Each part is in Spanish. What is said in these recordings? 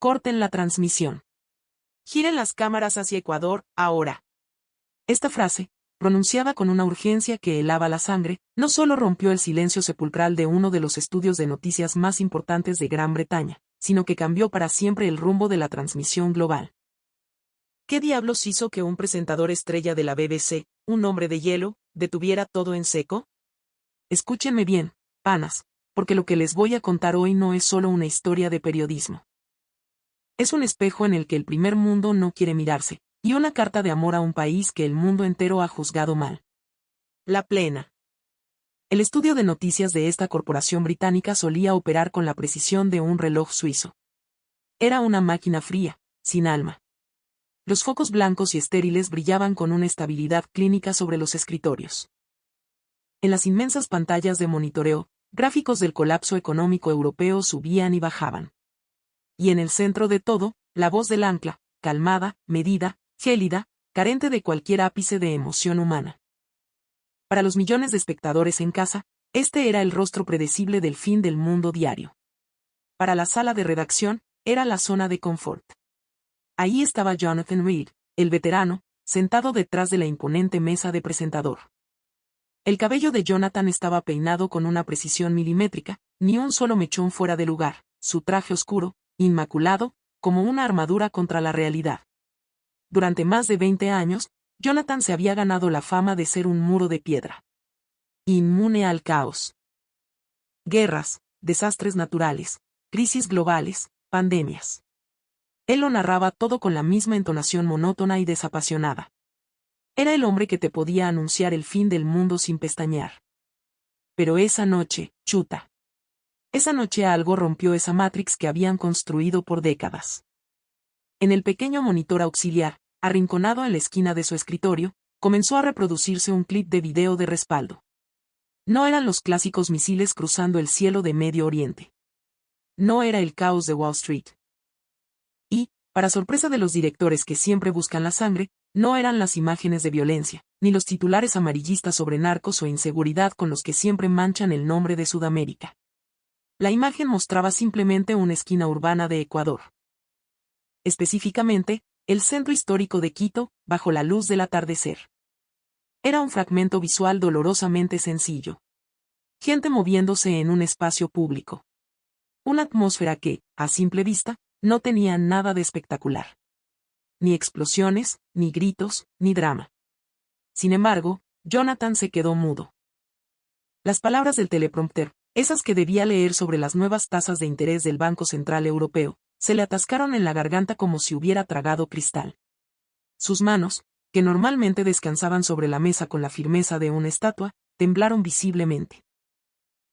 Corten la transmisión. Giren las cámaras hacia Ecuador, ahora. Esta frase, pronunciada con una urgencia que helaba la sangre, no solo rompió el silencio sepulcral de uno de los estudios de noticias más importantes de Gran Bretaña, sino que cambió para siempre el rumbo de la transmisión global. ¿Qué diablos hizo que un presentador estrella de la BBC, un hombre de hielo, detuviera todo en seco? Escúchenme bien, panas, porque lo que les voy a contar hoy no es solo una historia de periodismo. Es un espejo en el que el primer mundo no quiere mirarse, y una carta de amor a un país que el mundo entero ha juzgado mal. La Plena. El estudio de noticias de esta corporación británica solía operar con la precisión de un reloj suizo. Era una máquina fría, sin alma. Los focos blancos y estériles brillaban con una estabilidad clínica sobre los escritorios. En las inmensas pantallas de monitoreo, gráficos del colapso económico europeo subían y bajaban. Y en el centro de todo, la voz del ancla, calmada, medida, gélida, carente de cualquier ápice de emoción humana. Para los millones de espectadores en casa, este era el rostro predecible del fin del mundo diario. Para la sala de redacción, era la zona de confort. Ahí estaba Jonathan Reed, el veterano, sentado detrás de la imponente mesa de presentador. El cabello de Jonathan estaba peinado con una precisión milimétrica, ni un solo mechón fuera de lugar, su traje oscuro, inmaculado, como una armadura contra la realidad. Durante más de 20 años, Jonathan se había ganado la fama de ser un muro de piedra. Inmune al caos. Guerras, desastres naturales, crisis globales, pandemias. Él lo narraba todo con la misma entonación monótona y desapasionada. Era el hombre que te podía anunciar el fin del mundo sin pestañear. Pero esa noche, chuta. Esa noche algo rompió esa Matrix que habían construido por décadas. En el pequeño monitor auxiliar, arrinconado en la esquina de su escritorio, comenzó a reproducirse un clip de video de respaldo. No eran los clásicos misiles cruzando el cielo de Medio Oriente. No era el caos de Wall Street. Y, para sorpresa de los directores que siempre buscan la sangre, no eran las imágenes de violencia, ni los titulares amarillistas sobre narcos o inseguridad con los que siempre manchan el nombre de Sudamérica. La imagen mostraba simplemente una esquina urbana de Ecuador. Específicamente, el centro histórico de Quito, bajo la luz del atardecer. Era un fragmento visual dolorosamente sencillo. Gente moviéndose en un espacio público. Una atmósfera que, a simple vista, no tenía nada de espectacular. Ni explosiones, ni gritos, ni drama. Sin embargo, Jonathan se quedó mudo. Las palabras del teleprompter, esas que debía leer sobre las nuevas tasas de interés del Banco Central Europeo, se le atascaron en la garganta como si hubiera tragado cristal. Sus manos, que normalmente descansaban sobre la mesa con la firmeza de una estatua, temblaron visiblemente.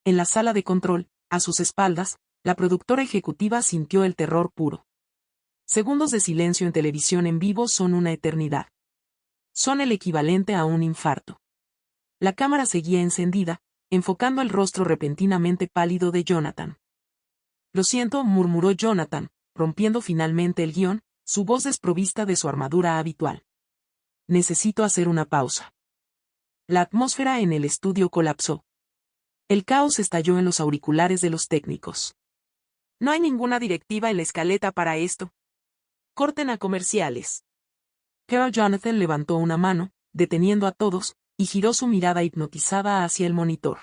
En la sala de control, a sus espaldas, la productora ejecutiva sintió el terror puro. Segundos de silencio en televisión en vivo son una eternidad. Son el equivalente a un infarto. La cámara seguía encendida, enfocando el rostro repentinamente pálido de Jonathan. Lo siento, murmuró Jonathan, rompiendo finalmente el guión, su voz desprovista de su armadura habitual. Necesito hacer una pausa. La atmósfera en el estudio colapsó. El caos estalló en los auriculares de los técnicos. No hay ninguna directiva en la escaleta para esto. Corten a comerciales. Pero Jonathan levantó una mano, deteniendo a todos, y giró su mirada hipnotizada hacia el monitor.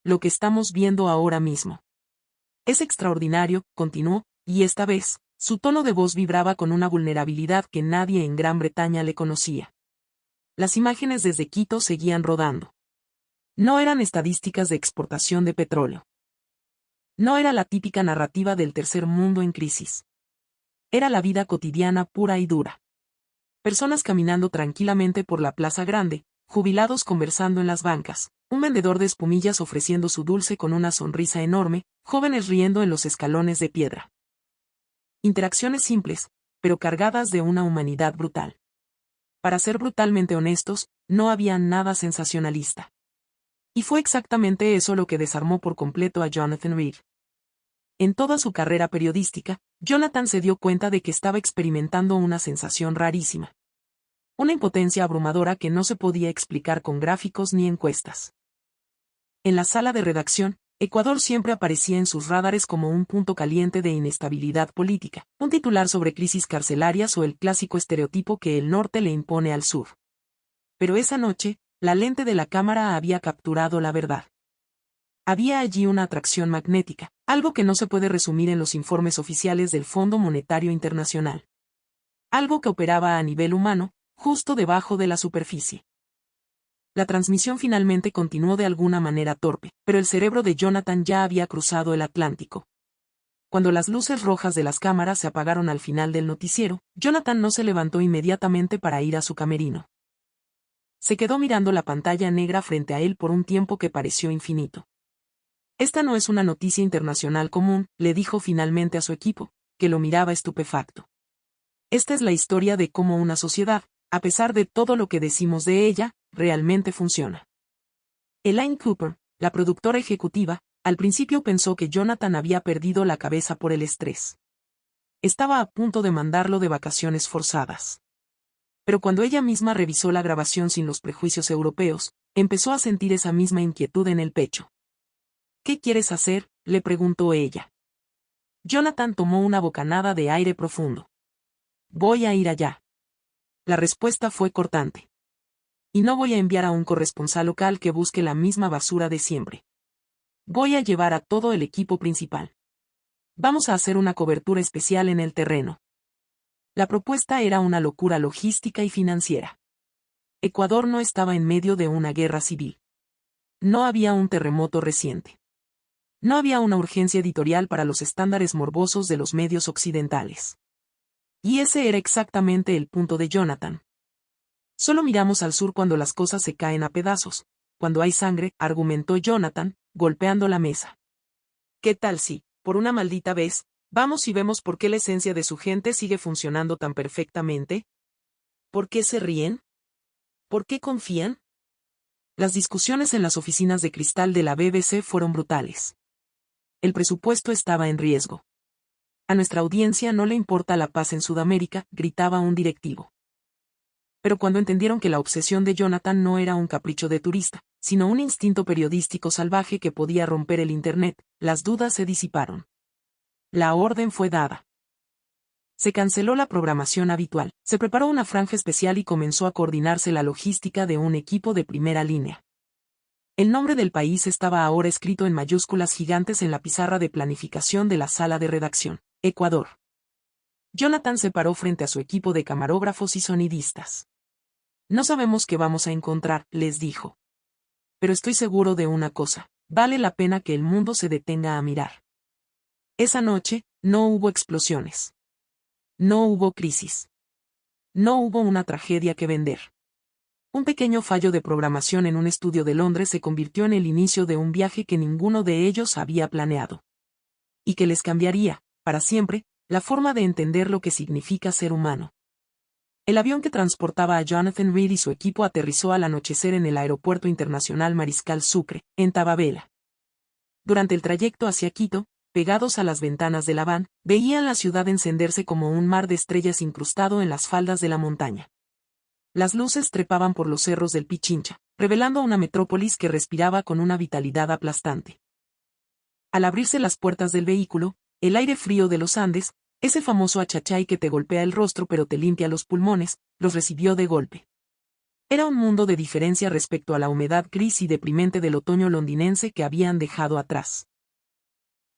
Lo que estamos viendo ahora mismo. Es extraordinario, continuó, y esta vez, su tono de voz vibraba con una vulnerabilidad que nadie en Gran Bretaña le conocía. Las imágenes desde Quito seguían rodando. No eran estadísticas de exportación de petróleo. No era la típica narrativa del tercer mundo en crisis. Era la vida cotidiana pura y dura. Personas caminando tranquilamente por la Plaza Grande, jubilados conversando en las bancas, un vendedor de espumillas ofreciendo su dulce con una sonrisa enorme, jóvenes riendo en los escalones de piedra. Interacciones simples, pero cargadas de una humanidad brutal. Para ser brutalmente honestos, no había nada sensacionalista. Y fue exactamente eso lo que desarmó por completo a Jonathan Reed. En toda su carrera periodística, Jonathan se dio cuenta de que estaba experimentando una sensación rarísima. Una impotencia abrumadora que no se podía explicar con gráficos ni encuestas. En la sala de redacción, Ecuador siempre aparecía en sus radares como un punto caliente de inestabilidad política, un titular sobre crisis carcelarias o el clásico estereotipo que el norte le impone al sur. Pero esa noche, la lente de la cámara había capturado la verdad. Había allí una atracción magnética, algo que no se puede resumir en los informes oficiales del Fondo Monetario Internacional. Algo que operaba a nivel humano, justo debajo de la superficie. La transmisión finalmente continuó de alguna manera torpe, pero el cerebro de Jonathan ya había cruzado el Atlántico. Cuando las luces rojas de las cámaras se apagaron al final del noticiero, Jonathan no se levantó inmediatamente para ir a su camerino. Se quedó mirando la pantalla negra frente a él por un tiempo que pareció infinito. Esta no es una noticia internacional común, le dijo finalmente a su equipo, que lo miraba estupefacto. Esta es la historia de cómo una sociedad, a pesar de todo lo que decimos de ella, realmente funciona. Elaine Cooper, la productora ejecutiva, al principio pensó que Jonathan había perdido la cabeza por el estrés. Estaba a punto de mandarlo de vacaciones forzadas. Pero cuando ella misma revisó la grabación sin los prejuicios europeos, empezó a sentir esa misma inquietud en el pecho. ¿Qué quieres hacer?, le preguntó ella. Jonathan tomó una bocanada de aire profundo. Voy a ir allá. La respuesta fue cortante. Y no voy a enviar a un corresponsal local que busque la misma basura de siempre. Voy a llevar a todo el equipo principal. Vamos a hacer una cobertura especial en el terreno. La propuesta era una locura logística y financiera. Ecuador no estaba en medio de una guerra civil. No había un terremoto reciente. No había una urgencia editorial para los estándares morbosos de los medios occidentales. Y ese era exactamente el punto de Jonathan. Solo miramos al sur cuando las cosas se caen a pedazos, cuando hay sangre, argumentó Jonathan, golpeando la mesa. ¿Qué tal si, por una maldita vez, vamos y vemos por qué la esencia de su gente sigue funcionando tan perfectamente? ¿Por qué se ríen? ¿Por qué confían? Las discusiones en las oficinas de cristal de la BBC fueron brutales. El presupuesto estaba en riesgo. A nuestra audiencia no le importa la paz en Sudamérica, gritaba un directivo. Pero cuando entendieron que la obsesión de Jonathan no era un capricho de turista, sino un instinto periodístico salvaje que podía romper el Internet, las dudas se disiparon. La orden fue dada. Se canceló la programación habitual, se preparó una franja especial y comenzó a coordinarse la logística de un equipo de primera línea. El nombre del país estaba ahora escrito en mayúsculas gigantes en la pizarra de planificación de la sala de redacción, Ecuador. Jonathan se paró frente a su equipo de camarógrafos y sonidistas. No sabemos qué vamos a encontrar, les dijo. Pero estoy seguro de una cosa, vale la pena que el mundo se detenga a mirar. Esa noche, no hubo explosiones. No hubo crisis. No hubo una tragedia que vender. Un pequeño fallo de programación en un estudio de Londres se convirtió en el inicio de un viaje que ninguno de ellos había planeado. Y que les cambiaría, para siempre, la forma de entender lo que significa ser humano. El avión que transportaba a Jonathan Reed y su equipo aterrizó al anochecer en el Aeropuerto Internacional Mariscal Sucre, en Tababela. Durante el trayecto hacia Quito, pegados a las ventanas de la van, veían la ciudad encenderse como un mar de estrellas incrustado en las faldas de la montaña. Las luces trepaban por los cerros del Pichincha, revelando una metrópolis que respiraba con una vitalidad aplastante. Al abrirse las puertas del vehículo, el aire frío de los Andes, ese famoso achachay que te golpea el rostro pero te limpia los pulmones, los recibió de golpe. Era un mundo de diferencia respecto a la humedad gris y deprimente del otoño londinense que habían dejado atrás.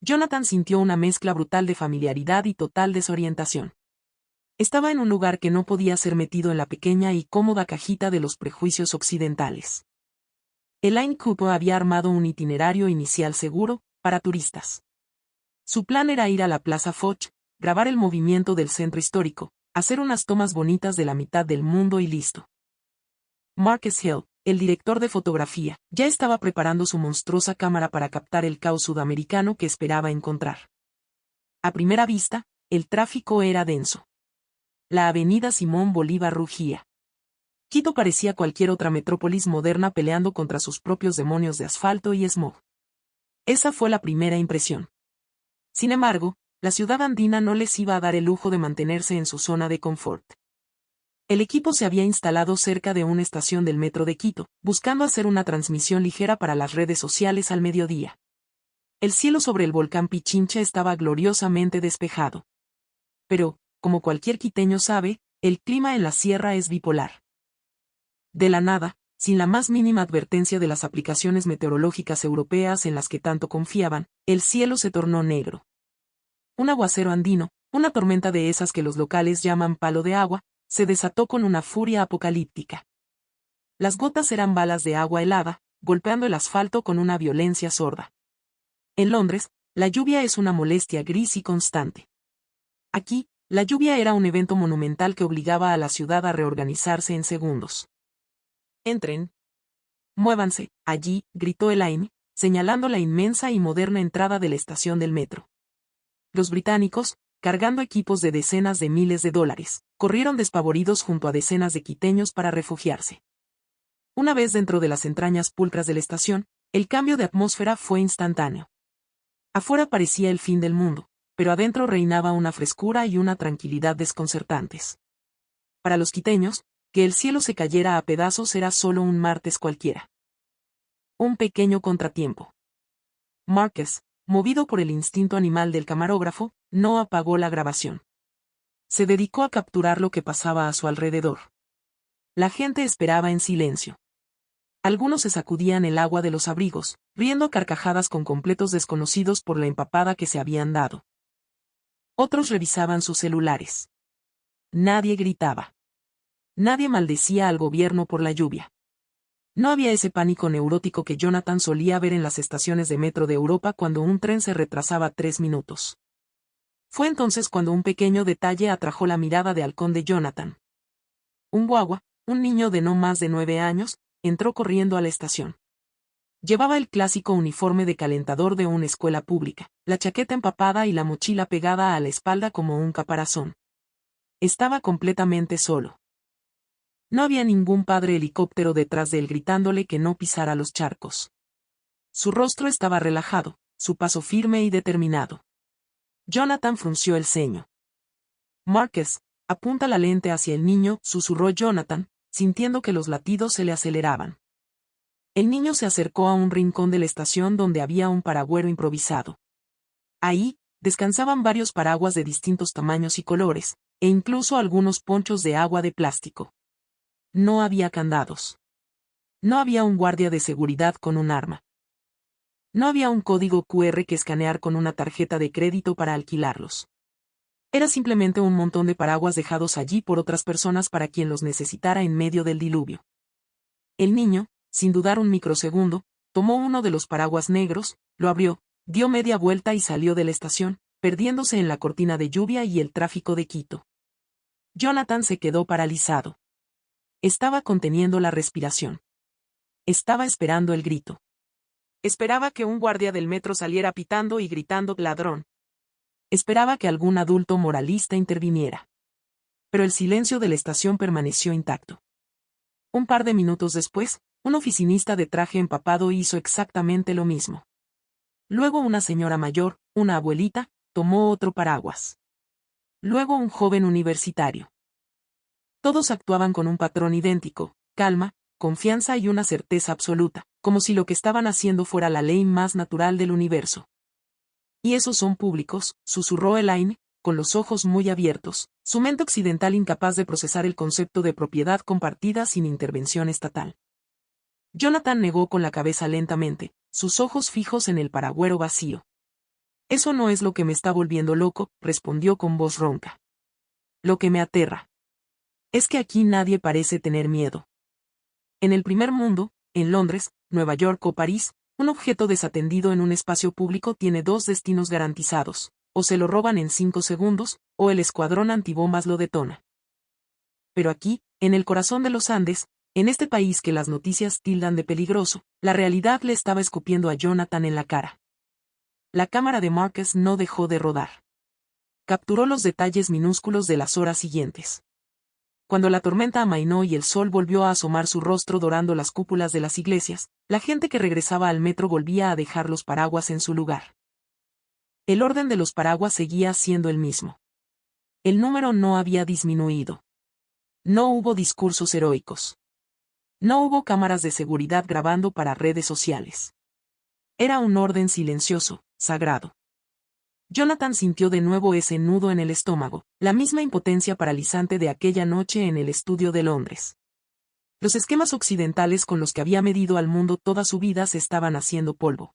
Jonathan sintió una mezcla brutal de familiaridad y total desorientación. Estaba en un lugar que no podía ser metido en la pequeña y cómoda cajita de los prejuicios occidentales. Elaine Cooper había armado un itinerario inicial seguro, para turistas. Su plan era ir a la Plaza Foch, grabar el movimiento del centro histórico, hacer unas tomas bonitas de la mitad del mundo y listo. Marcus Hill, el director de fotografía, ya estaba preparando su monstruosa cámara para captar el caos sudamericano que esperaba encontrar. A primera vista, el tráfico era denso. La avenida Simón Bolívar rugía. Quito parecía cualquier otra metrópolis moderna peleando contra sus propios demonios de asfalto y smog. Esa fue la primera impresión. Sin embargo, la ciudad andina no les iba a dar el lujo de mantenerse en su zona de confort. El equipo se había instalado cerca de una estación del metro de Quito, buscando hacer una transmisión ligera para las redes sociales al mediodía. El cielo sobre el volcán Pichincha estaba gloriosamente despejado. Pero, como cualquier quiteño sabe, el clima en la sierra es bipolar. De la nada, sin la más mínima advertencia de las aplicaciones meteorológicas europeas en las que tanto confiaban, el cielo se tornó negro. Un aguacero andino, una tormenta de esas que los locales llaman palo de agua, se desató con una furia apocalíptica. Las gotas eran balas de agua helada, golpeando el asfalto con una violencia sorda. En Londres, la lluvia es una molestia gris y constante. Aquí, la lluvia era un evento monumental que obligaba a la ciudad a reorganizarse en segundos. «Entren. Muévanse, allí», gritó Elaine, señalando la inmensa y moderna entrada de la estación del metro. Los británicos, cargando equipos de decenas de miles de dólares, corrieron despavoridos junto a decenas de quiteños para refugiarse. Una vez dentro de las entrañas pulcras de la estación, el cambio de atmósfera fue instantáneo. Afuera parecía el fin del mundo, pero adentro reinaba una frescura y una tranquilidad desconcertantes. Para los quiteños, que el cielo se cayera a pedazos era solo un martes cualquiera. Un pequeño contratiempo. Márquez, movido por el instinto animal del camarógrafo, no apagó la grabación. Se dedicó a capturar lo que pasaba a su alrededor. La gente esperaba en silencio. Algunos se sacudían el agua de los abrigos, riendo a carcajadas con completos desconocidos por la empapada que se habían dado. Otros revisaban sus celulares. Nadie gritaba. Nadie maldecía al gobierno por la lluvia. No había ese pánico neurótico que Jonathan solía ver en las estaciones de metro de Europa cuando un tren se retrasaba 3 minutos. Fue entonces cuando un pequeño detalle atrajo la mirada de halcón de Jonathan. Un guagua, un niño de no más de 9 años, entró corriendo a la estación. Llevaba el clásico uniforme de calentador de una escuela pública, la chaqueta empapada y la mochila pegada a la espalda como un caparazón. Estaba completamente solo. No había ningún padre helicóptero detrás de él gritándole que no pisara los charcos. Su rostro estaba relajado, su paso firme y determinado. Jonathan frunció el ceño. «Márquez, apunta la lente hacia el niño», susurró Jonathan, sintiendo que los latidos se le aceleraban. El niño se acercó a un rincón de la estación donde había un paragüero improvisado. Ahí, descansaban varios paraguas de distintos tamaños y colores, e incluso algunos ponchos de agua de plástico. No había candados. No había un guardia de seguridad con un arma. No había un código QR que escanear con una tarjeta de crédito para alquilarlos. Era simplemente un montón de paraguas dejados allí por otras personas para quien los necesitara en medio del diluvio. El niño, sin dudar un microsegundo, tomó uno de los paraguas negros, lo abrió, dio media vuelta y salió de la estación, perdiéndose en la cortina de lluvia y el tráfico de Quito. Jonathan se quedó paralizado. Estaba conteniendo la respiración. Estaba esperando el grito. Esperaba que un guardia del metro saliera pitando y gritando «ladrón». Esperaba que algún adulto moralista interviniera. Pero el silencio de la estación permaneció intacto. Un par de minutos después, un oficinista de traje empapado hizo exactamente lo mismo. Luego una señora mayor, una abuelita, tomó otro paraguas. Luego un joven universitario. Todos actuaban con un patrón idéntico, calma, confianza y una certeza absoluta, como si lo que estaban haciendo fuera la ley más natural del universo. «¿Y esos son públicos?», susurró Elaine, con los ojos muy abiertos, su mente occidental incapaz de procesar el concepto de propiedad compartida sin intervención estatal. Jonathan negó con la cabeza lentamente, sus ojos fijos en el paragüero vacío. «Eso no es lo que me está volviendo loco», respondió con voz ronca. «Lo que me aterra es que aquí nadie parece tener miedo. En el primer mundo, en Londres, Nueva York o París, un objeto desatendido en un espacio público tiene 2 destinos garantizados, o se lo roban en 5 segundos, o el escuadrón antibombas lo detona. Pero aquí, en el corazón de los Andes, en este país que las noticias tildan de peligroso, la realidad le estaba escupiendo a Jonathan en la cara. La cámara de Márquez no dejó de rodar. Capturó los detalles minúsculos de las horas siguientes. Cuando la tormenta amainó y el sol volvió a asomar su rostro dorando las cúpulas de las iglesias, la gente que regresaba al metro volvía a dejar los paraguas en su lugar. El orden de los paraguas seguía siendo el mismo. El número no había disminuido. No hubo discursos heroicos. No hubo cámaras de seguridad grabando para redes sociales. Era un orden silencioso, sagrado. Jonathan sintió de nuevo ese nudo en el estómago, la misma impotencia paralizante de aquella noche en el estudio de Londres. Los esquemas occidentales con los que había medido al mundo toda su vida se estaban haciendo polvo.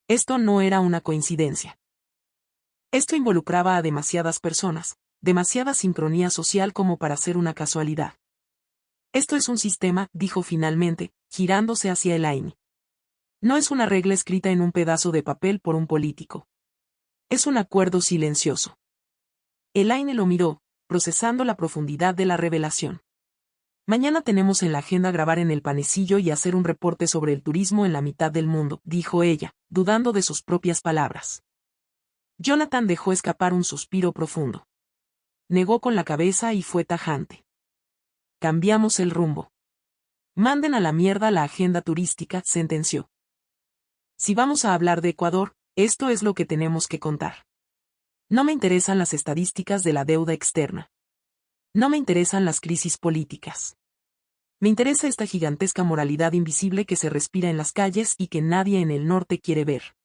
Esto no era una coincidencia. Esto involucraba a demasiadas personas, demasiada sincronía social como para ser una casualidad. Esto es un sistema, dijo finalmente, girándose hacia Elaine. No es una regla escrita en un pedazo de papel por un político. Es un acuerdo silencioso. Elaine lo miró, procesando la profundidad de la revelación. Mañana tenemos en la agenda grabar en el panecillo y hacer un reporte sobre el turismo en la mitad del mundo, dijo ella, dudando de sus propias palabras. Jonathan dejó escapar un suspiro profundo. Negó con la cabeza y fue tajante. Cambiamos el rumbo. Manden a la mierda la agenda turística, sentenció. Si vamos a hablar de Ecuador, esto es lo que tenemos que contar. No me interesan las estadísticas de la deuda externa. No me interesan las crisis políticas. Me interesa esta gigantesca moralidad invisible que se respira en las calles y que nadie en el norte quiere ver.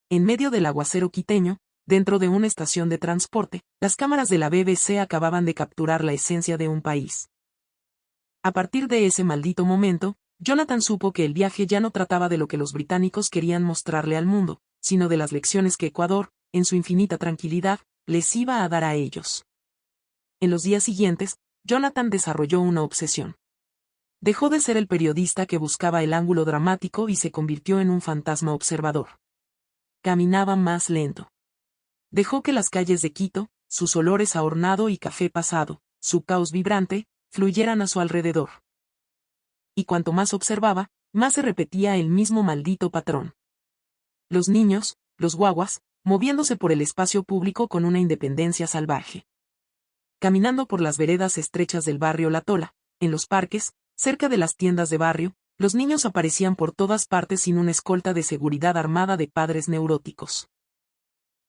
En medio del aguacero quiteño, dentro de una estación de transporte, las cámaras de la BBC acababan de capturar la esencia de un país. A partir de ese maldito momento, Jonathan supo que el viaje ya no trataba de lo que los británicos querían mostrarle al mundo, sino de las lecciones que Ecuador, en su infinita tranquilidad, les iba a dar a ellos. En los días siguientes, Jonathan desarrolló una obsesión. Dejó de ser el periodista que buscaba el ángulo dramático y se convirtió en un fantasma observador. Caminaba más lento. Dejó que las calles de Quito, sus olores a hornado y café pasado, su caos vibrante, fluyeran a su alrededor. Y cuanto más observaba, más se repetía el mismo maldito patrón. Los niños, los guaguas, moviéndose por el espacio público con una independencia salvaje. Caminando por las veredas estrechas del barrio La Tola, en los parques, cerca de las tiendas de barrio, los niños aparecían por todas partes sin una escolta de seguridad armada de padres neuróticos.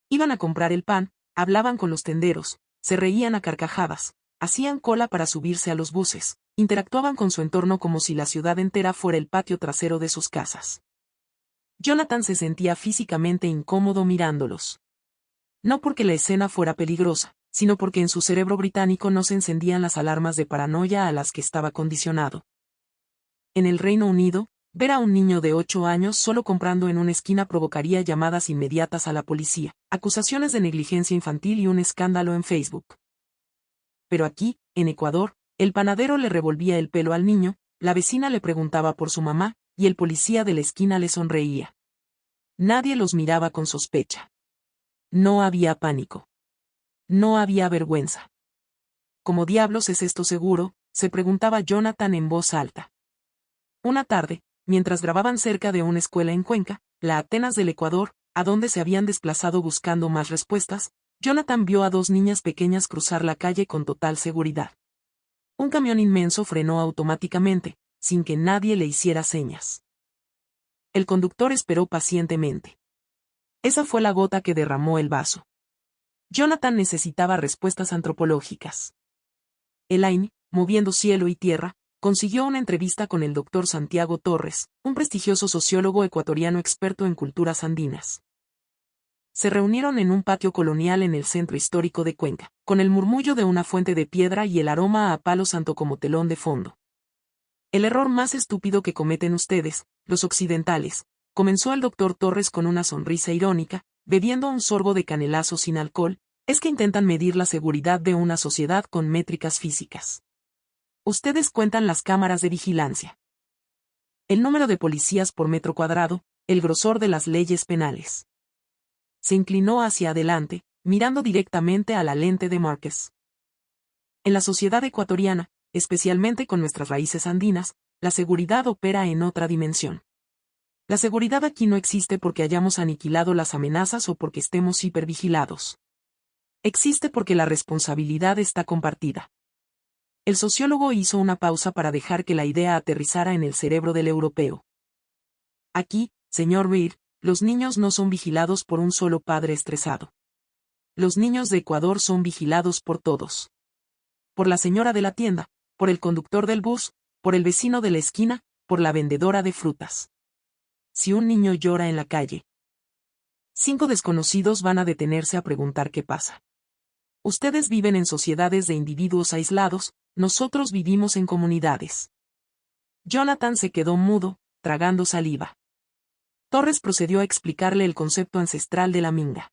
Iban a comprar el pan, hablaban con los tenderos, se reían a carcajadas, hacían cola para subirse a los buses, interactuaban con su entorno como si la ciudad entera fuera el patio trasero de sus casas. Jonathan se sentía físicamente incómodo mirándolos. No porque la escena fuera peligrosa, sino porque en su cerebro británico no se encendían las alarmas de paranoia a las que estaba condicionado. En el Reino Unido, ver a un niño de 8 años solo comprando en una esquina provocaría llamadas inmediatas a la policía, acusaciones de negligencia infantil y un escándalo en Facebook. Pero aquí, en Ecuador, el panadero le revolvía el pelo al niño, la vecina le preguntaba por su mamá, y el policía de la esquina le sonreía. Nadie los miraba con sospecha. No había pánico. No había vergüenza. ¿Cómo diablos es esto seguro?, se preguntaba Jonathan en voz alta. Una tarde, mientras grababan cerca de una escuela en Cuenca, la Atenas del Ecuador, a donde se habían desplazado buscando más respuestas, Jonathan vio a 2 niñas pequeñas cruzar la calle con total seguridad. Un camión inmenso frenó automáticamente, sin que nadie le hiciera señas. El conductor esperó pacientemente. Esa fue la gota que derramó el vaso. Jonathan necesitaba respuestas antropológicas. Elaine, moviendo cielo y tierra, consiguió una entrevista con el Dr. Santiago Torres, un prestigioso sociólogo ecuatoriano experto en culturas andinas. Se reunieron en un patio colonial en el centro histórico de Cuenca, con el murmullo de una fuente de piedra y el aroma a palo santo como telón de fondo. El error más estúpido que cometen ustedes, los occidentales, comenzó el Dr. Torres con una sonrisa irónica, bebiendo un sorbo de canelazo sin alcohol, es que intentan medir la seguridad de una sociedad con métricas físicas. Ustedes cuentan las cámaras de vigilancia. El número de policías por metro cuadrado, el grosor de las leyes penales. Se inclinó hacia adelante, mirando directamente a la lente de Márquez. En la sociedad ecuatoriana, especialmente con nuestras raíces andinas, la seguridad opera en otra dimensión. La seguridad aquí no existe porque hayamos aniquilado las amenazas o porque estemos hipervigilados. Existe porque la responsabilidad está compartida. El sociólogo hizo una pausa para dejar que la idea aterrizara en el cerebro del europeo. Aquí, señor Reed, los niños no son vigilados por un solo padre estresado. Los niños de Ecuador son vigilados por todos. Por la señora de la tienda, por el conductor del bus, por el vecino de la esquina, por la vendedora de frutas. Si un niño llora en la calle, 5 desconocidos van a detenerse a preguntar qué pasa. Ustedes viven en sociedades de individuos aislados, nosotros vivimos en comunidades. Jonathan se quedó mudo, tragando saliva. Torres procedió a explicarle el concepto ancestral de la minga.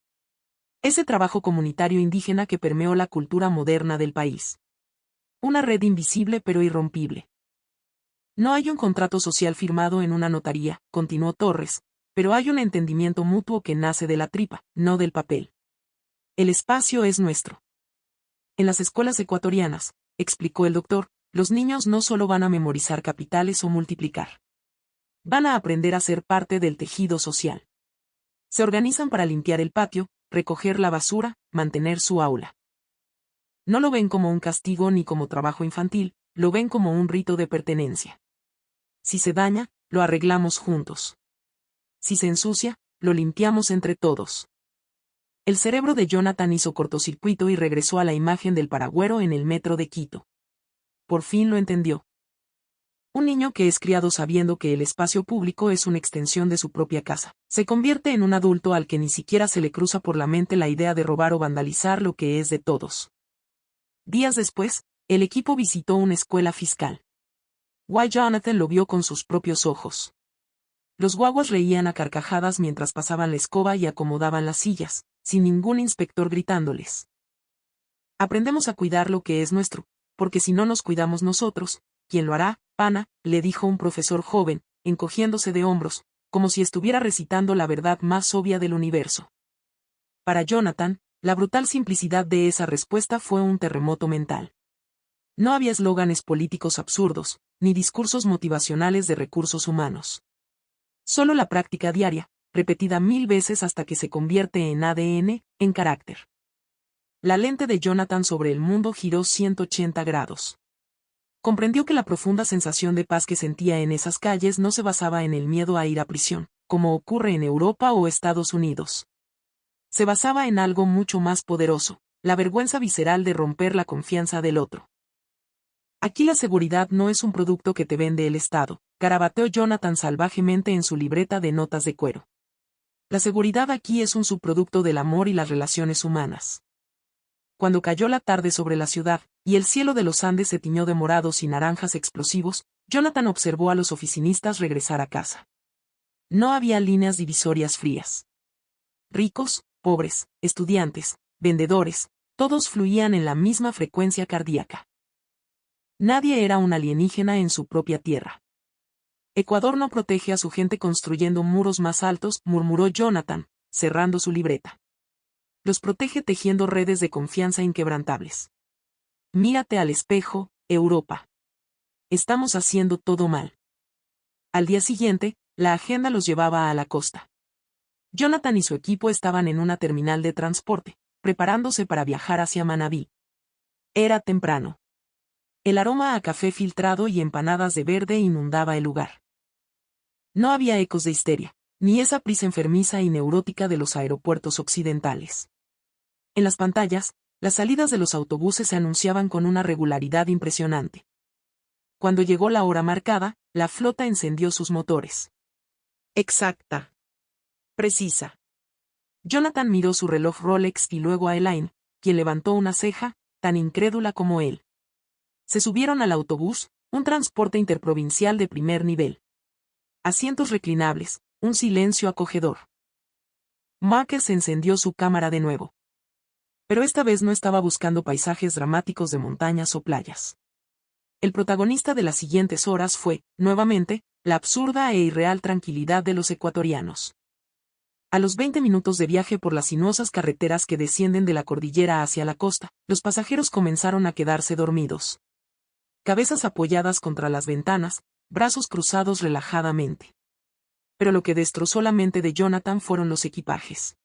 Ese trabajo comunitario indígena que permeó la cultura moderna del país. Una red invisible pero irrompible. No hay un contrato social firmado en una notaría, continuó Torres, pero hay un entendimiento mutuo que nace de la tripa, no del papel. El espacio es nuestro. En las escuelas ecuatorianas, explicó el doctor, los niños no solo van a memorizar capitales o multiplicar. Van a aprender a ser parte del tejido social. Se organizan para limpiar el patio, recoger la basura, mantener su aula. No lo ven como un castigo ni como trabajo infantil, lo ven como un rito de pertenencia. Si se daña, lo arreglamos juntos. Si se ensucia, lo limpiamos entre todos. El cerebro de Jonathan hizo cortocircuito y regresó a la imagen del paragüero en el metro de Quito. Por fin lo entendió. Un niño que es criado sabiendo que el espacio público es una extensión de su propia casa, se convierte en un adulto al que ni siquiera se le cruza por la mente la idea de robar o vandalizar lo que es de todos. Días después, el equipo visitó una escuela fiscal. Jonathan lo vio con sus propios ojos. Los guaguas reían a carcajadas mientras pasaban la escoba y acomodaban las sillas, sin ningún inspector gritándoles. Aprendemos a cuidar lo que es nuestro, porque si no nos cuidamos nosotros, ¿quién lo hará, pana?, le dijo un profesor joven, encogiéndose de hombros, como si estuviera recitando la verdad más obvia del universo. Para Jonathan, la brutal simplicidad de esa respuesta fue un terremoto mental. No había eslóganes políticos absurdos, ni discursos motivacionales de recursos humanos. Solo la práctica diaria, repetida 1000 veces hasta que se convierte en ADN, en carácter. La lente de Jonathan sobre el mundo giró 180 grados. Comprendió que la profunda sensación de paz que sentía en esas calles no se basaba en el miedo a ir a prisión, como ocurre en Europa o Estados Unidos. Se basaba en algo mucho más poderoso, la vergüenza visceral de romper la confianza del otro. Aquí la seguridad no es un producto que te vende el Estado, garabateó Jonathan salvajemente en su libreta de notas de cuero. La seguridad aquí es un subproducto del amor y las relaciones humanas. Cuando cayó la tarde sobre la ciudad, y el cielo de los Andes se tiñó de morados y naranjas explosivos, Jonathan observó a los oficinistas regresar a casa. No había líneas divisorias frías. Ricos, pobres, estudiantes, vendedores, todos fluían en la misma frecuencia cardíaca. Nadie era un alienígena en su propia tierra. Ecuador no protege a su gente construyendo muros más altos, murmuró Jonathan, cerrando su libreta. Los protege tejiendo redes de confianza inquebrantables. Mírate al espejo, Europa. Estamos haciendo todo mal. Al día siguiente, la agenda los llevaba a la costa. Jonathan y su equipo estaban en una terminal de transporte, preparándose para viajar hacia Manabí. Era temprano. El aroma a café filtrado y empanadas de verde inundaba el lugar. No había ecos de histeria, ni esa prisa enfermiza y neurótica de los aeropuertos occidentales. En las pantallas, las salidas de los autobuses se anunciaban con una regularidad impresionante. Cuando llegó la hora marcada, la flota encendió sus motores. Exacta. Precisa. Jonathan miró su reloj Rolex y luego a Elaine, quien levantó una ceja, tan incrédula como él. Se subieron al autobús, un transporte interprovincial de primer nivel. Asientos reclinables, un silencio acogedor. Marcus encendió su cámara de nuevo. Pero esta vez no estaba buscando paisajes dramáticos de montañas o playas. El protagonista de las siguientes horas fue, nuevamente, la absurda e irreal tranquilidad de los ecuatorianos. A los 20 minutos de viaje por las sinuosas carreteras que descienden de la cordillera hacia la costa, los pasajeros comenzaron a quedarse dormidos. Cabezas apoyadas contra las ventanas, brazos cruzados relajadamente. Pero lo que destrozó la mente de Jonathan fueron los equipajes.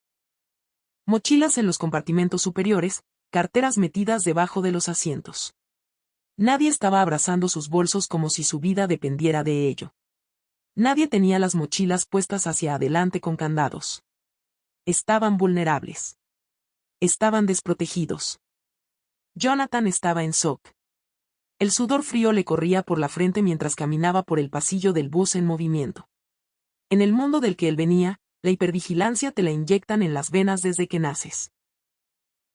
Mochilas en los compartimentos superiores, carteras metidas debajo de los asientos. Nadie estaba abrazando sus bolsos como si su vida dependiera de ello. Nadie tenía las mochilas puestas hacia adelante con candados. Estaban vulnerables. Estaban desprotegidos. Jonathan estaba en shock. El sudor frío le corría por la frente mientras caminaba por el pasillo del bus en movimiento. En el mundo del que él venía, la hipervigilancia te la inyectan en las venas desde que naces.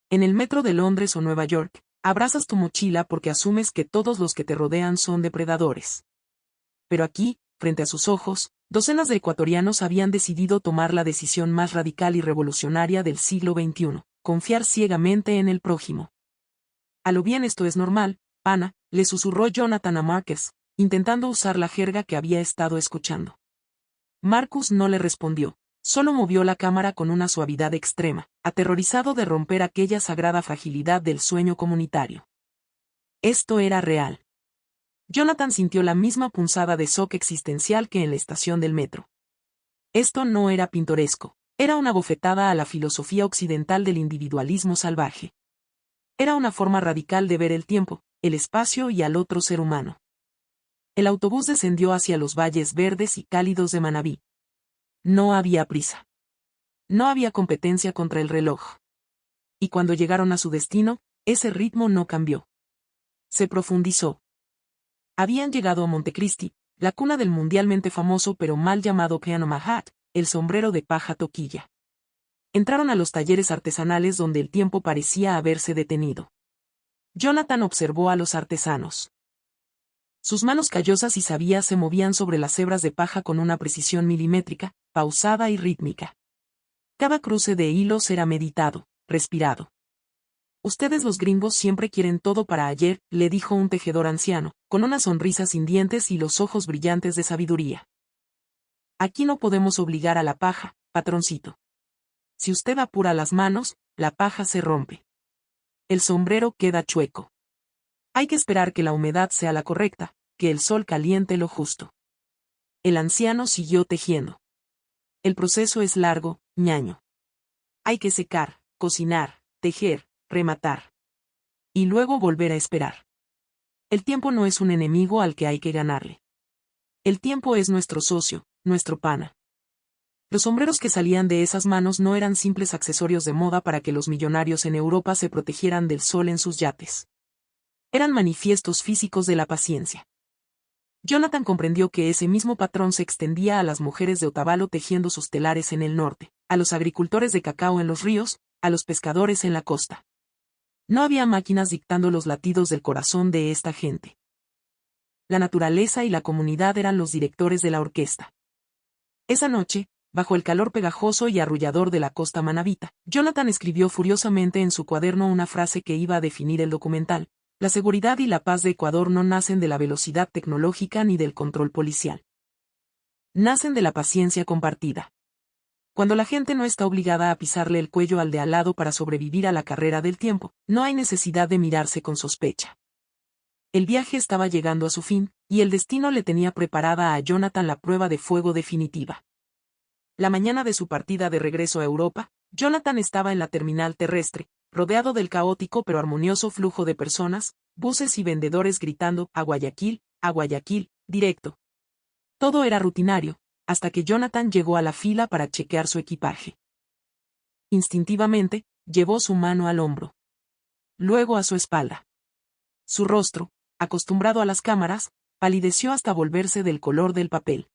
En el metro de Londres o Nueva York, abrazas tu mochila porque asumes que todos los que te rodean son depredadores. Pero aquí, frente a sus ojos, docenas de ecuatorianos habían decidido tomar la decisión más radical y revolucionaria del siglo XXI, confiar ciegamente en el prójimo. A lo bien esto es normal, pana, le susurró Jonathan a Marcus, intentando usar la jerga que había estado escuchando. Marcus no le respondió, solo movió la cámara con una suavidad extrema, aterrorizado de romper aquella sagrada fragilidad del sueño comunitario. Esto era real. Jonathan sintió la misma punzada de shock existencial que en la estación del metro. Esto no era pintoresco, era una bofetada a la filosofía occidental del individualismo salvaje. Era una forma radical de ver el tiempo, el espacio y al otro ser humano. El autobús descendió hacia los valles verdes y cálidos de Manabí. No había prisa. No había competencia contra el reloj. Y cuando llegaron a su destino, ese ritmo no cambió. Se profundizó. Habían llegado a Montecristi, la cuna del mundialmente famoso pero mal llamado Panama Hat, el sombrero de paja toquilla. Entraron a los talleres artesanales donde el tiempo parecía haberse detenido. Jonathan observó a los artesanos. Sus manos callosas y sabías se movían sobre las hebras de paja con una precisión milimétrica, pausada y rítmica. Cada cruce de hilos era meditado, respirado. Ustedes los gringos siempre quieren todo para ayer, le dijo un tejedor anciano, con una sonrisa sin dientes y los ojos brillantes de sabiduría. Aquí no podemos obligar a la paja, patroncito. Si usted apura las manos, la paja se rompe. El sombrero queda chueco. Hay que esperar que la humedad sea la correcta, que el sol caliente lo justo. El anciano siguió tejiendo. El proceso es largo, ñaño. Hay que secar, cocinar, tejer, rematar. Y luego volver a esperar. El tiempo no es un enemigo al que hay que ganarle. El tiempo es nuestro socio, nuestro pana. Los sombreros que salían de esas manos no eran simples accesorios de moda para que los millonarios en Europa se protegieran del sol en sus yates. Eran manifiestos físicos de la paciencia. Jonathan comprendió que ese mismo patrón se extendía a las mujeres de Otavalo tejiendo sus telares en el norte, a los agricultores de cacao en los ríos, a los pescadores en la costa. No había máquinas dictando los latidos del corazón de esta gente. La naturaleza y la comunidad eran los directores de la orquesta. Esa noche, bajo el calor pegajoso y arrullador de la costa manabita, Jonathan escribió furiosamente en su cuaderno una frase que iba a definir el documental: la seguridad y la paz de Ecuador no nacen de la velocidad tecnológica ni del control policial. Nacen de la paciencia compartida. Cuando la gente no está obligada a pisarle el cuello al de al lado para sobrevivir a la carrera del tiempo, no hay necesidad de mirarse con sospecha. El viaje estaba llegando a su fin, y el destino le tenía preparada a Jonathan la prueba de fuego definitiva. La mañana de su partida de regreso a Europa, Jonathan estaba en la terminal terrestre, rodeado del caótico pero armonioso flujo de personas, buses y vendedores gritando a Guayaquil, directo. Todo era rutinario, hasta que Jonathan llegó a la fila para chequear su equipaje. Instintivamente, llevó su mano al hombro. Luego a su espalda. Su rostro, acostumbrado a las cámaras, palideció hasta volverse del color del papel.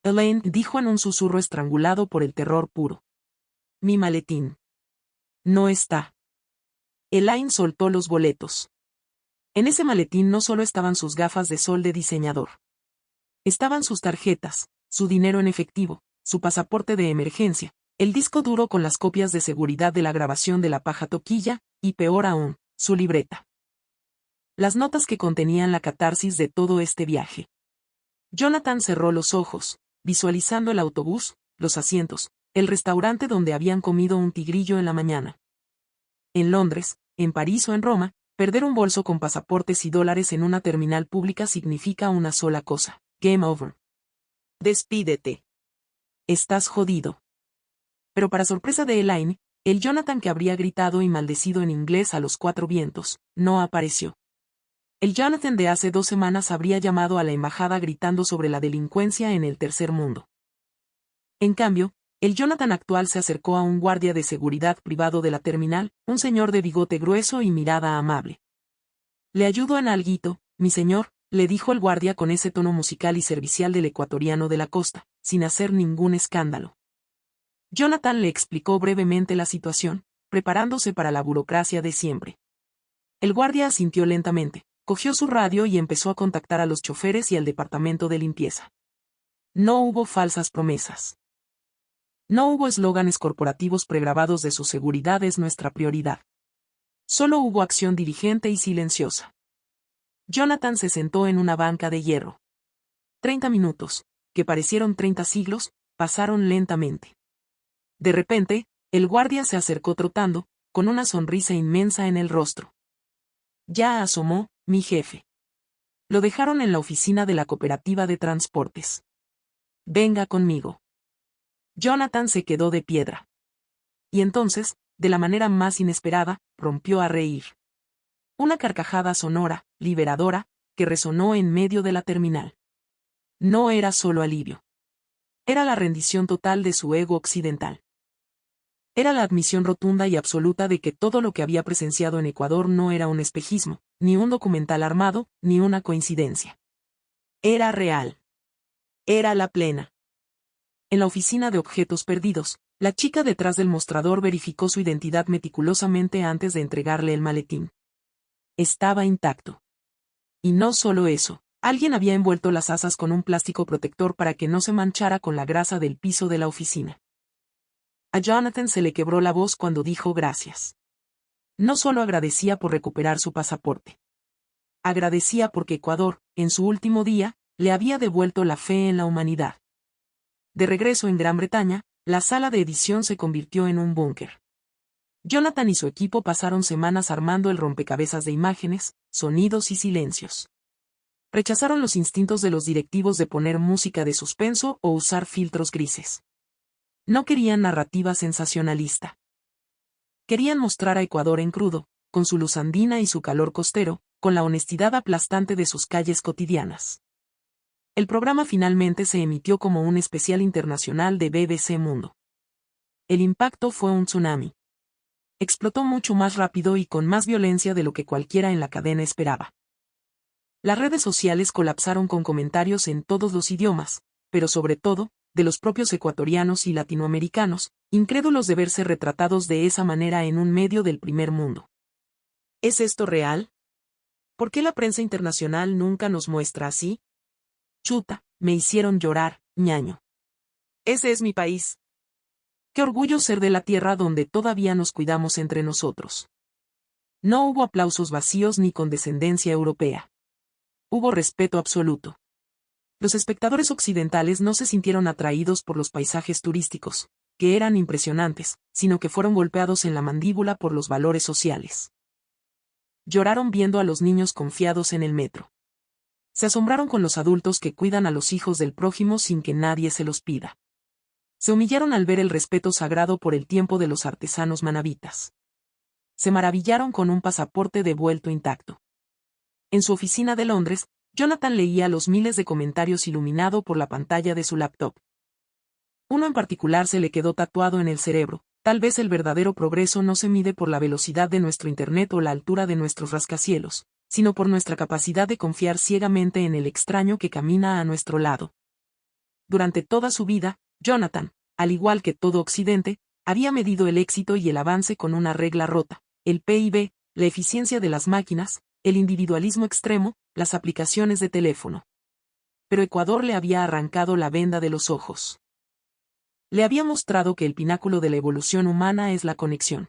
Elaine dijo en un susurro estrangulado por el terror puro. Mi maletín. No está. Elaine soltó los boletos. En ese maletín no solo estaban sus gafas de sol de diseñador. Estaban sus tarjetas, su dinero en efectivo, su pasaporte de emergencia, el disco duro con las copias de seguridad de la grabación de la paja toquilla, y peor aún, su libreta. Las notas que contenían la catarsis de todo este viaje. Jonathan cerró los ojos, visualizando el autobús, los asientos, el restaurante donde habían comido un tigrillo en la mañana. En Londres, en París o en Roma, perder un bolso con pasaportes y dólares en una terminal pública significa una sola cosa: game over. Despídete. Estás jodido. Pero para sorpresa de Elaine, el Jonathan que habría gritado y maldecido en inglés a los cuatro vientos, no apareció. El Jonathan de hace 2 semanas habría llamado a la embajada gritando sobre la delincuencia en el tercer mundo. En cambio, el Jonathan actual se acercó a un guardia de seguridad privado de la terminal, un señor de bigote grueso y mirada amable. «Le ayudo en alguito, mi señor», le dijo el guardia con ese tono musical y servicial del ecuatoriano de la costa, sin hacer ningún escándalo. Jonathan le explicó brevemente la situación, preparándose para la burocracia de siempre. El guardia asintió lentamente, cogió su radio y empezó a contactar a los choferes y al departamento de limpieza. No hubo falsas promesas. No hubo eslóganes corporativos pregrabados de su seguridad es nuestra prioridad. Solo hubo acción diligente y silenciosa. Jonathan se sentó en una banca de hierro. 30 minutos, que parecieron 30 siglos, pasaron lentamente. De repente, el guardia se acercó trotando, con una sonrisa inmensa en el rostro. Ya asomó, mi jefe. Lo dejaron en la oficina de la cooperativa de transportes. Venga conmigo. Jonathan se quedó de piedra. Y entonces, de la manera más inesperada, rompió a reír. Una carcajada sonora, liberadora, que resonó en medio de la terminal. No era solo alivio. Era la rendición total de su ego occidental. Era la admisión rotunda y absoluta de que todo lo que había presenciado en Ecuador no era un espejismo, ni un documental armado, ni una coincidencia. Era real. Era la plena. En la oficina de objetos perdidos, la chica detrás del mostrador verificó su identidad meticulosamente antes de entregarle el maletín. Estaba intacto. Y no solo eso, alguien había envuelto las asas con un plástico protector para que no se manchara con la grasa del piso de la oficina. A Jonathan se le quebró la voz cuando dijo gracias. No solo agradecía por recuperar su pasaporte. Agradecía porque Ecuador, en su último día, le había devuelto la fe en la humanidad. De regreso en Gran Bretaña, la sala de edición se convirtió en un búnker. Jonathan y su equipo pasaron semanas armando el rompecabezas de imágenes, sonidos y silencios. Rechazaron los instintos de los directivos de poner música de suspenso o usar filtros grises. No querían narrativa sensacionalista. Querían mostrar a Ecuador en crudo, con su luz andina y su calor costero, con la honestidad aplastante de sus calles cotidianas. El programa finalmente se emitió como un especial internacional de BBC Mundo. El impacto fue un tsunami. Explotó mucho más rápido y con más violencia de lo que cualquiera en la cadena esperaba. Las redes sociales colapsaron con comentarios en todos los idiomas, pero sobre todo, de los propios ecuatorianos y latinoamericanos, incrédulos de verse retratados de esa manera en un medio del primer mundo. ¿Es esto real? ¿Por qué la prensa internacional nunca nos muestra así? Chuta, me hicieron llorar, ñaño. Ese es mi país. Qué orgullo ser de la tierra donde todavía nos cuidamos entre nosotros. No hubo aplausos vacíos ni condescendencia europea. Hubo respeto absoluto. Los espectadores occidentales no se sintieron atraídos por los paisajes turísticos, que eran impresionantes, sino que fueron golpeados en la mandíbula por los valores sociales. Lloraron viendo a los niños confiados en el metro. Se asombraron con los adultos que cuidan a los hijos del prójimo sin que nadie se los pida. Se humillaron al ver el respeto sagrado por el tiempo de los artesanos manabitas. Se maravillaron con un pasaporte devuelto intacto. En su oficina de Londres, Jonathan leía los miles de comentarios iluminado por la pantalla de su laptop. Uno en particular se le quedó tatuado en el cerebro: tal vez el verdadero progreso no se mide por la velocidad de nuestro Internet o la altura de nuestros rascacielos, sino por nuestra capacidad de confiar ciegamente en el extraño que camina a nuestro lado. Durante toda su vida, Jonathan, al igual que todo Occidente, había medido el éxito y el avance con una regla rota: el PIB, la eficiencia de las máquinas, el individualismo extremo, las aplicaciones de teléfono. Pero Ecuador le había arrancado la venda de los ojos. Le había mostrado que el pináculo de la evolución humana es la conexión.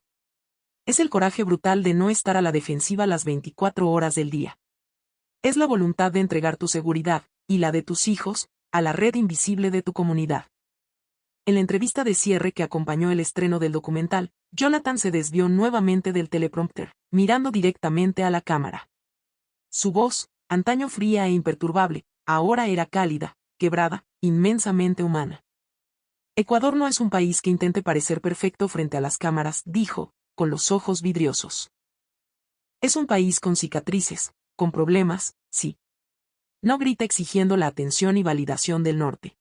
Es el coraje brutal de no estar a la defensiva las 24 horas del día. Es la voluntad de entregar tu seguridad, y la de tus hijos, a la red invisible de tu comunidad. En la entrevista de cierre que acompañó el estreno del documental, Jonathan se desvió nuevamente del teleprompter, mirando directamente a la cámara. Su voz, antaño fría e imperturbable, ahora era cálida, quebrada, inmensamente humana. Ecuador no es un país que intente parecer perfecto frente a las cámaras, dijo, con los ojos vidriosos. Es un país con cicatrices, con problemas, sí. No grita exigiendo la atención y validación del norte.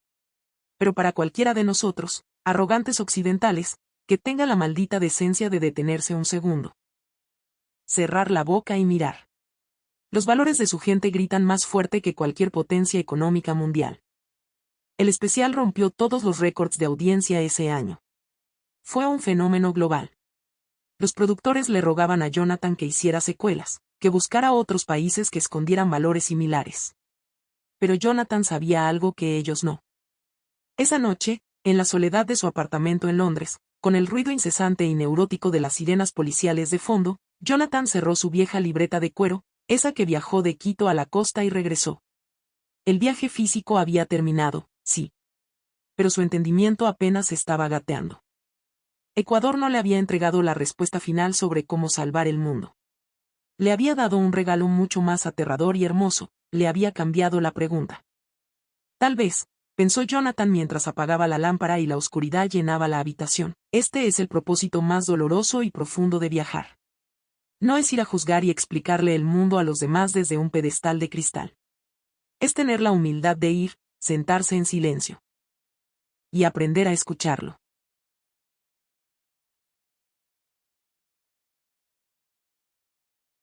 Pero para cualquiera de nosotros, arrogantes occidentales, que tenga la maldita decencia de detenerse un segundo. Cerrar la boca y mirar. Los valores de su gente gritan más fuerte que cualquier potencia económica mundial. El especial rompió todos los récords de audiencia ese año. fue un fenómeno global. Los productores le rogaban a Jonathan que hiciera secuelas, que buscara otros países que escondieran valores similares. Pero Jonathan sabía algo que ellos no. Esa noche, en la soledad de su apartamento en Londres, con el ruido incesante y neurótico de las sirenas policiales de fondo, Jonathan cerró su vieja libreta de cuero, esa que viajó de Quito a la costa y regresó. El viaje físico había terminado, sí. Pero su entendimiento apenas estaba gateando. Ecuador no le había entregado la respuesta final sobre cómo salvar el mundo. Le había dado un regalo mucho más aterrador y hermoso, le había cambiado la pregunta. Tal vez, pensó Jonathan mientras apagaba la lámpara y la oscuridad llenaba la habitación, este es el propósito más doloroso y profundo de viajar. No es ir a juzgar y explicarle el mundo a los demás desde un pedestal de cristal. Es tener la humildad de ir, sentarse en silencio. Y aprender a escucharlo.